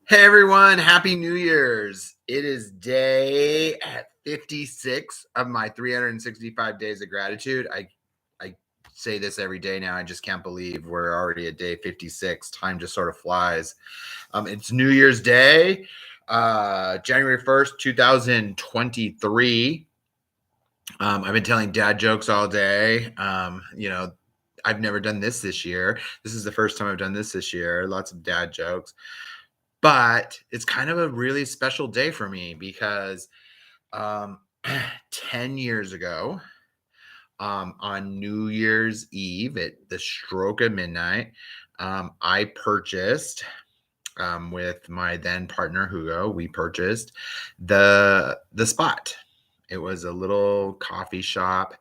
Hey everyone, happy New Year's. It is day at 56 of my 365 days of gratitude. I say this every day now. I just can't believe we're already at day 56. Time just sort of flies. It's New Year's Day, January 1st, 2023. I've been telling dad jokes all day. I've never done this year. This is the first time I've done this year. Lots of dad jokes. But it's kind of a really special day for me because um, 10 years ago, on New Year's Eve at the stroke of midnight, I purchased with my then partner Hugo. We purchased the spot. It was a little coffee shop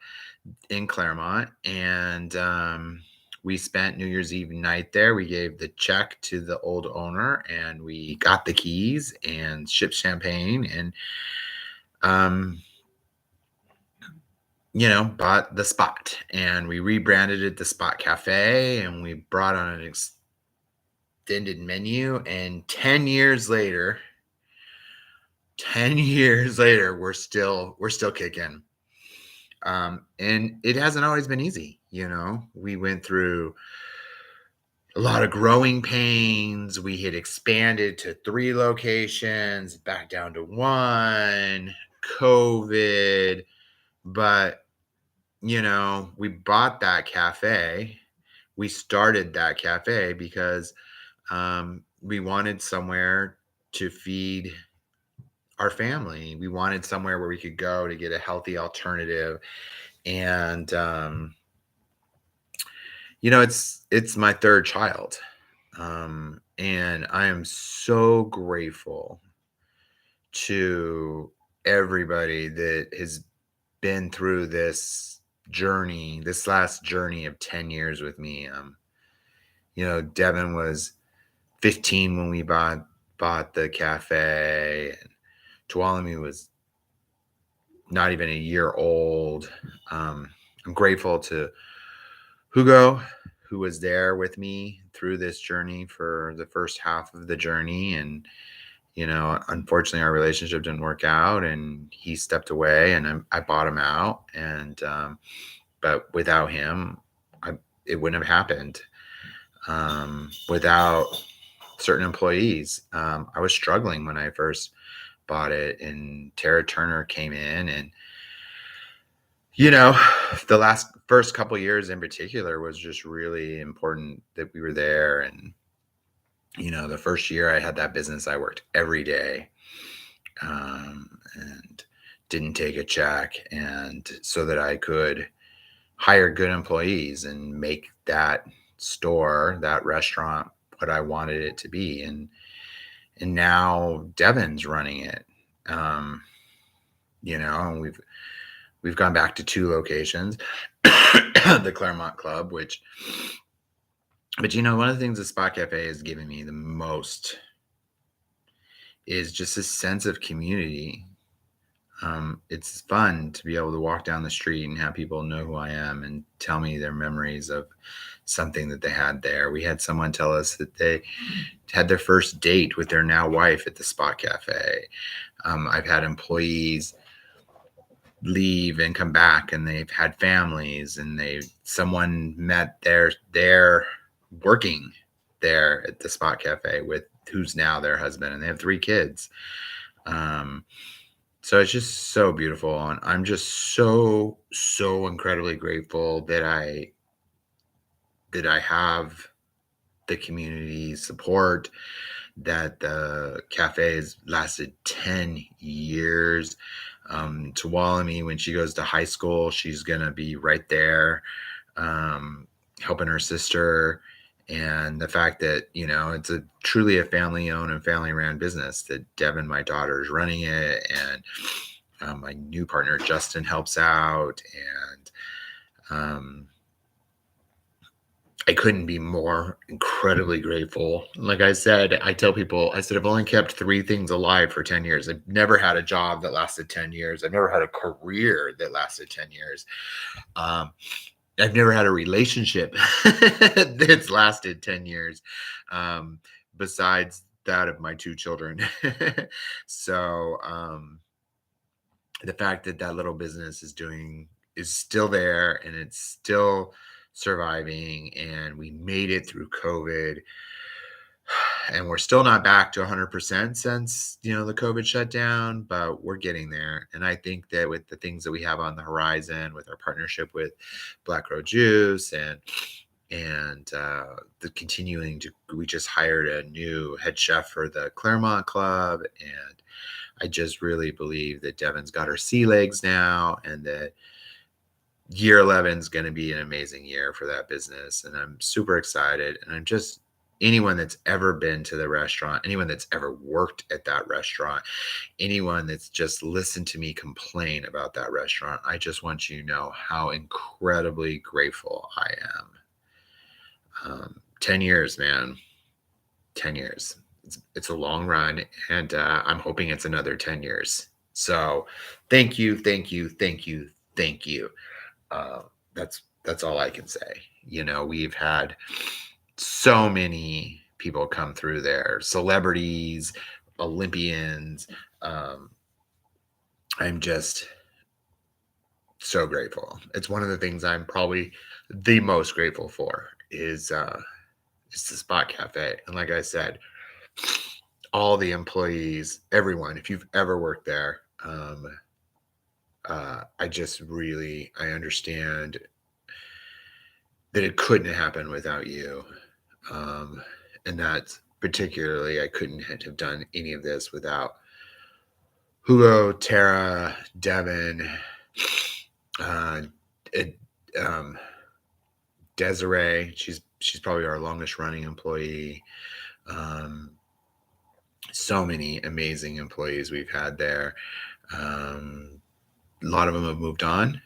in Claremont, and we spent New Year's Eve night there. We gave the check to the old owner, and we got the keys and shipped champagne, and bought the spot, and we rebranded it the Spot Cafe, and we brought on an extended menu. And 10 years later, we're still kicking. And it hasn't always been easy. We went through a lot of growing pains. We had expanded to 3 locations, back down to 1, COVID. But, we bought that cafe. We started that cafe because we wanted somewhere to feed our family. We wanted somewhere where we could go to get a healthy alternative. And it's my 3rd child, and I am so grateful to everybody that has been through this last journey of 10 years with me. Devin was 15 when we bought the cafe, and Tuolumne was not even a year old. I'm grateful to Hugo, who was there with me through this journey for the first half of the journey. And, unfortunately our relationship didn't work out, and he stepped away, and I bought him out. And, but without him, it wouldn't have happened. Without certain employees, I was struggling when I first bought it, and Tara Turner came in, and the first couple of years in particular was just really important that we were there. And, the first year I had that business, I worked every day, and didn't take a check, and so that I could hire good employees and make that store, that restaurant, what I wanted it to be. And now Devin's running it. And we've gone back to 2 locations, the Claremont Club, but one of the things the Spot Cafe has given me the most is just a sense of community. It's fun to be able to walk down the street and have people know who I am and tell me their memories of something that they had there. We had someone tell us that they had their first date with their now wife at the Spot Cafe. I've had employees leave and come back, and they've had families, and someone met their working there at the Spot Cafe with who's now their husband, and they have 3 kids. So it's just so beautiful, and I'm just so incredibly grateful that I have the community support, that the cafe has lasted 10 years. Tuolumne, when she goes to high school, she's going to be right there, helping her sister. And the fact that, it's truly a family-owned and family-ran business, that Devin, my daughter, is running it. And my new partner, Justin, helps out. And I couldn't be more incredibly grateful. Like I said, I tell people, I've only kept 3 things alive for 10 years. I've never had a job that lasted 10 years. I've never had a career that lasted 10 years. I've never had a relationship that's lasted 10 years, besides that of my 2 children. So, the fact that that little business is still there and it's still surviving, and we made it through COVID, and we're still not back to 100% since, the COVID shutdown, but we're getting there. And I think that with the things that we have on the horizon, with our partnership with Black Road Juice, and the continuing to we just hired a new head chef for the Claremont Club, and I just really believe that Devin's got her sea legs now, and that year 11 is going to be an amazing year for that business. And I'm super excited. And I'm just, anyone that's ever been to the restaurant, anyone that's ever worked at that restaurant, anyone that's just listened to me complain about that restaurant, I just want you to know how incredibly grateful I am. 10 years, man. 10 years. It's a long run, and I'm hoping it's another 10 years. So thank you, thank you, thank you, thank you. Uh, that's all I can say. We've had so many people come through there, celebrities, Olympians. I'm just so grateful. It's one of the things I'm probably the most grateful for is the Spot Cafe. And like I said, all the employees, everyone, if you've ever worked there, I understand that it couldn't happen without you. And that particularly, I couldn't have done any of this without Hugo, Tara, Devin, uh, Desiree. She's probably our longest running employee. So many amazing employees we've had there. A lot of them have moved on,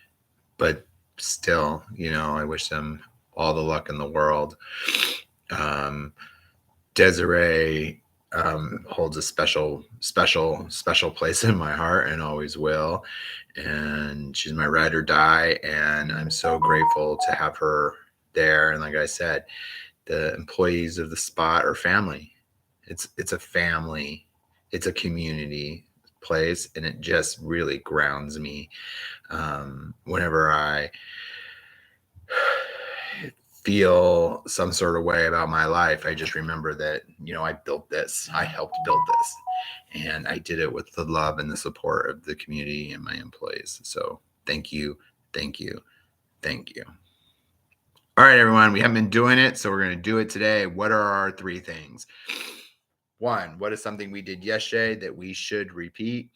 but still, I wish them all the luck in the world. Desiree holds a special place in my heart and always will. And she's my ride or die. And I'm so grateful to have her there. And like I said, the employees of the Spot are family. It's a family. It's a community place. And it just really grounds me. Whenever I feel some sort of way about my life, I just remember that, I built this, I helped build this, and I did it with the love and the support of the community and my employees. So thank you, thank you, thank you. All right, everyone, we haven't been doing it, so we're going to do it today. What are our 3 things? 1, what is something we did yesterday that we should repeat?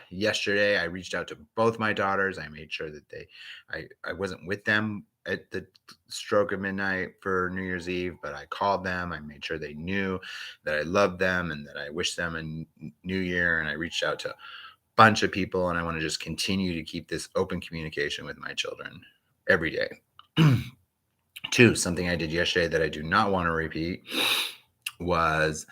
Yesterday I reached out to both my daughters. I made sure that I wasn't with them at the stroke of midnight for New Year's Eve, but I called them. I made sure they knew that I loved them and that I wished them a new year. And I reached out to a bunch of people, and I want to just continue to keep this open communication with my children every day. 2, something I did yesterday that I do not want to repeat was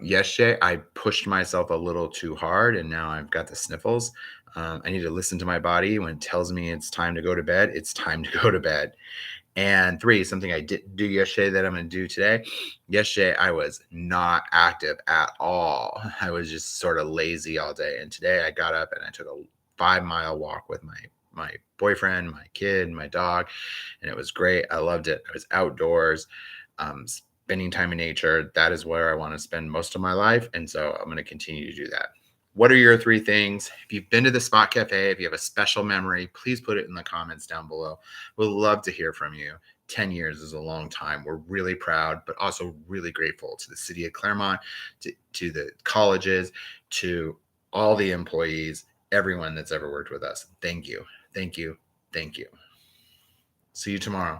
yesterday I pushed myself a little too hard, and now I've got the sniffles. I need to listen to my body. When it tells me it's time to go to bed, it's time to go to bed. And 3, something I didn't do yesterday that I'm going to do today. Yesterday, I was not active at all. I was just sort of lazy all day. And today I got up and I took a 5-mile walk with my boyfriend, my kid, my dog, and it was great. I loved it. I was outdoors, spending time in nature. That is where I want to spend most of my life. And so I'm going to continue to do that. What are your 3 things? If you've been to the Spot Cafe, if you have a special memory, please put it in the comments down below. We'd love to hear from you. 10 years is a long time. We're really proud, but also really grateful to the city of Claremont, to the colleges, to all the employees, everyone that's ever worked with us. Thank you. Thank you. Thank you. See you tomorrow.